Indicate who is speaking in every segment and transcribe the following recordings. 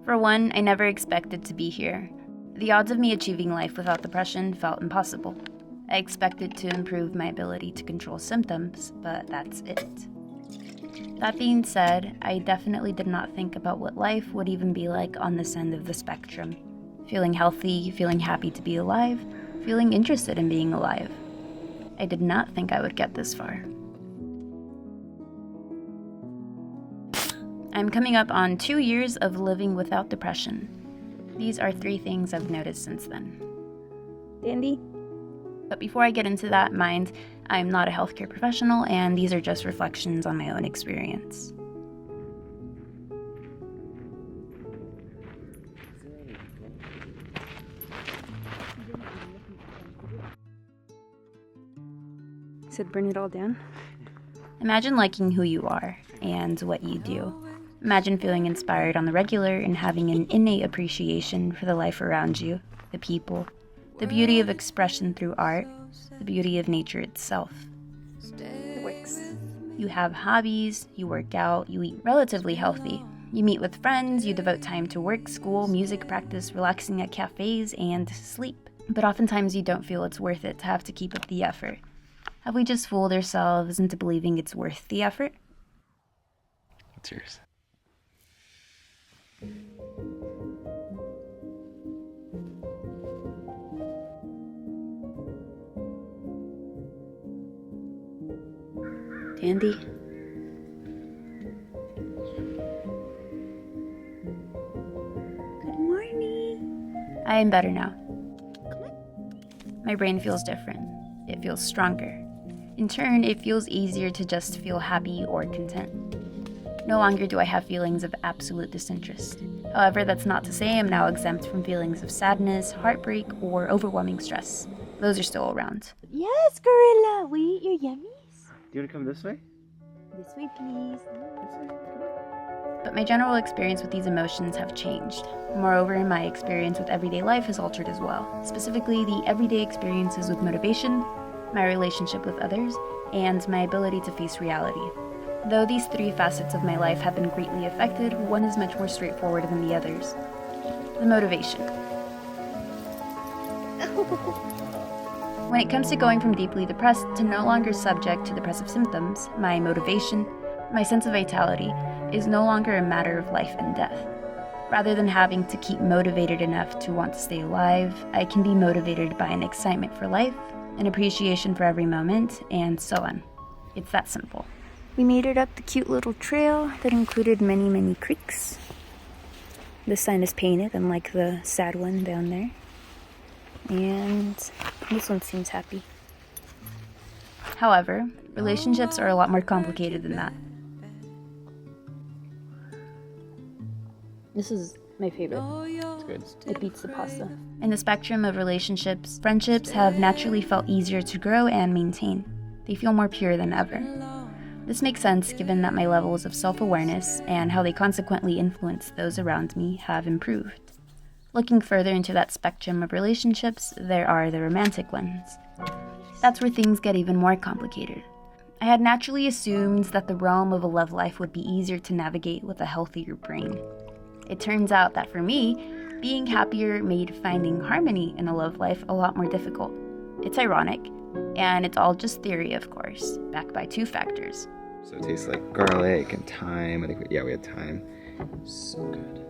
Speaker 1: For one, I never expected to be here. The odds of me achieving life without depression felt impossible. I expected to improve my ability to control symptoms, but that's it. That being said, I definitely did not think about what life would even be like on this end of the spectrum. Feeling healthy, feeling happy to be alive, feeling interested in being alive. I did not think I would get this far. I'm coming up on 2 years of living without depression. These are 3 things I've noticed since then. Dandy? But before I get into that, mind, I'm not a healthcare professional, and these are just reflections on my own experience. Said burn it all down. Imagine liking who you are and what you do. Imagine feeling inspired on the regular and having an innate appreciation for the life around you, the people, the beauty of expression through art, the beauty of nature itself. It works. You have hobbies, you work out, you eat relatively healthy. You meet with friends, you devote time to work, school, music practice, relaxing at cafes, and sleep. But oftentimes you don't feel it's worth it to have to keep up the effort. Have we just fooled ourselves into believing it's worth the effort?
Speaker 2: What's yours?
Speaker 1: Dandy? Good morning. I am better now. My brain feels different. It feels stronger. In turn, it feels easier to just feel happy or content. No longer do I have feelings of absolute disinterest. However, that's not to say I'm now exempt from feelings of sadness, heartbreak, or overwhelming stress. Those are still around.
Speaker 3: Yes, Gorilla, we eat your yummies.
Speaker 2: Do you want to come this way?
Speaker 3: This way, please.
Speaker 1: But my general experience with these emotions have changed. Moreover, my experience with everyday life has altered as well. Specifically, the everyday experiences with motivation, my relationship with others, and my ability to face reality. Though these 3 facets of my life have been greatly affected, one is much more straightforward than the others. The motivation. When it comes to going from deeply depressed to no longer subject to depressive symptoms, my motivation, my sense of vitality, is no longer a matter of life and death. Rather than having to keep motivated enough to want to stay alive, I can be motivated by an excitement for life, an appreciation for every moment, and so on. It's that simple. We made it up the cute little trail that included many, many creeks. This sign is painted, unlike the sad one down there. And this one seems happy. However, relationships are a lot more complicated than that. This is my favorite.
Speaker 2: It's good.
Speaker 1: It beats the pasta. In the spectrum of relationships, friendships have naturally felt easier to grow and maintain. They feel more pure than ever. This makes sense given that my levels of self-awareness and how they consequently influence those around me have improved. Looking further into that spectrum of relationships, there are the romantic ones. That's where things get even more complicated. I had naturally assumed that the realm of a love life would be easier to navigate with a healthier brain. It turns out that for me, being happier made finding harmony in a love life a lot more difficult. It's ironic, and it's all just theory, of course, backed by 2 factors.
Speaker 2: So it tastes like garlic and thyme. I think, we had thyme. So good.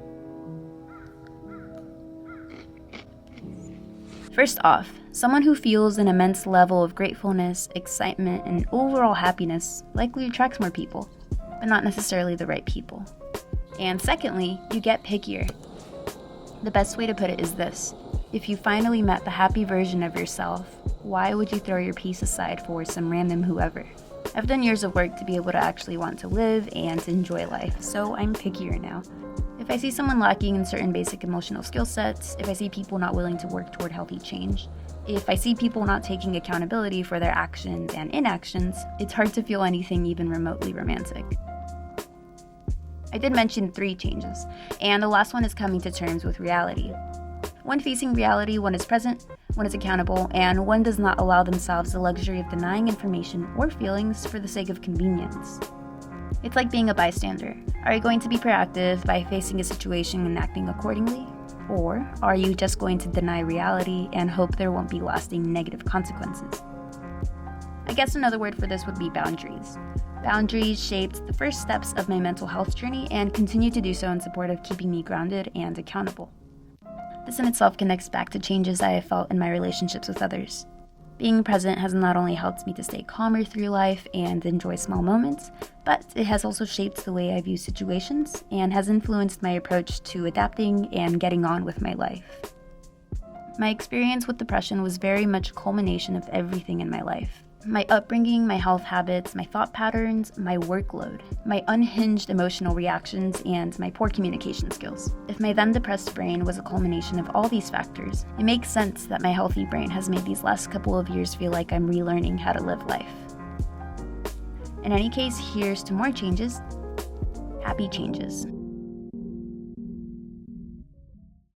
Speaker 1: First off, someone who feels an immense level of gratefulness, excitement, and overall happiness likely attracts more people, but not necessarily the right people. And secondly, you get pickier. The best way to put it is this: if you finally met the happy version of yourself, why would you throw your peace aside for some random whoever? I've done years of work to be able to actually want to live and enjoy life, so I'm pickier now. If I see someone lacking in certain basic emotional skill sets, if I see people not willing to work toward healthy change, if I see people not taking accountability for their actions and inactions, it's hard to feel anything even remotely romantic. I did mention 3 changes, and the last one is coming to terms with reality. One facing reality, one is present, one is accountable, and one does not allow themselves the luxury of denying information or feelings for the sake of convenience. It's like being a bystander. Are you going to be proactive by facing a situation and acting accordingly? Or are you just going to deny reality and hope there won't be lasting negative consequences? I guess another word for this would be boundaries. Boundaries shaped the first steps of my mental health journey and continue to do so in support of keeping me grounded and accountable. This in itself connects back to changes I have felt in my relationships with others. Being present has not only helped me to stay calmer through life and enjoy small moments, but it has also shaped the way I view situations and has influenced my approach to adapting and getting on with my life. My experience with depression was very much a culmination of everything in my life. My upbringing, my health habits, my thought patterns, my workload, my unhinged emotional reactions, and my poor communication skills. If my then depressed brain was a culmination of all these factors, it makes sense that my healthy brain has made these last couple of years feel like I'm relearning how to live life. In any case, here's to more changes. Happy changes.